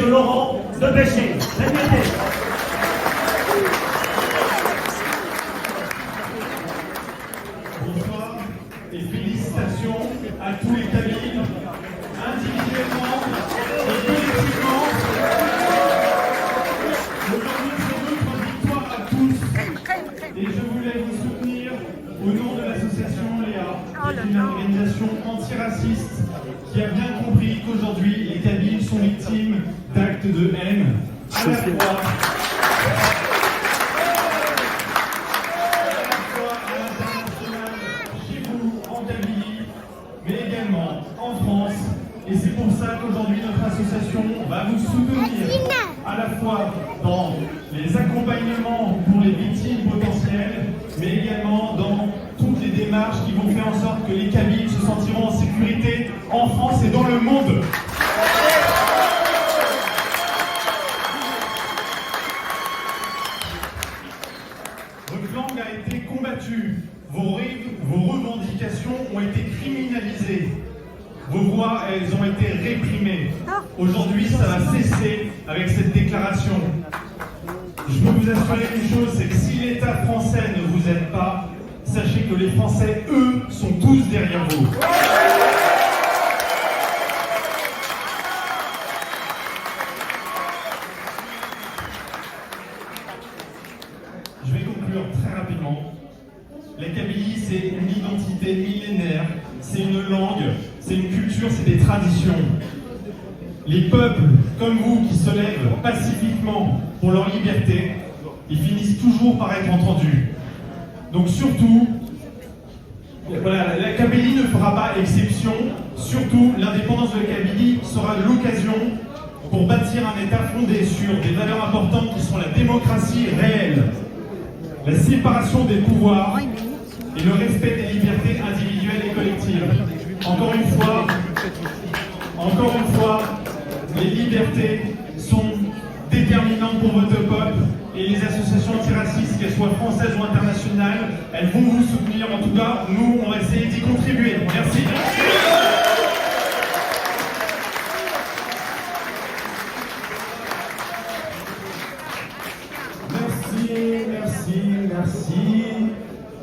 Laurent de Péché. L'invité. Bonsoir et félicitations à tous les Kabyles, individuellement et collectivement. Aujourd'hui, c'est notre victoire à tous. Et je voulais vous soutenir au nom de l'association Léa, qui est une organisation antiraciste qui a bien compris qu'aujourd'hui, les Kabyles sont victimes d'actes de haine à la fois. Mais également en France. Et c'est pour ça qu'aujourd'hui notre association va vous soutenir à la fois dans les accompagnements pour les victimes potentielles, mais également dans toutes les démarches qui vont faire en sorte que les Kabyles se sentiront en sécurité en France et dans le monde. Votre langue a été combattue, vos revendications ont été criminalisées, vos voix, elles ont été réprimées. Aujourd'hui, ça va cesser avec cette déclaration. Je peux vous assurer une chose, c'est que si l'État français ne vous aide pas, sachez que les Français, eux, sont tous derrière vous. Je vais conclure très rapidement. La Kabylie, c'est une identité millénaire, c'est une langue, c'est une culture, c'est des traditions. Les peuples, comme vous, qui se lèvent pacifiquement pour leur liberté, ils finissent toujours par être entendus. Donc surtout, voilà, la Kabylie ne fera pas exception. Surtout, l'indépendance de la Kabylie sera l'occasion pour bâtir un État fondé sur des valeurs importantes qui sont la démocratie réelle, la séparation des pouvoirs et le respect des libertés individuelles et collectives. Encore une fois, les libertés sont déterminantes pour votre peuple et les associations antiracistes, qu'elles soient françaises ou internationales, elles vont vous soutenir. En tout cas, nous, on va essayer d'y contribuer. Merci.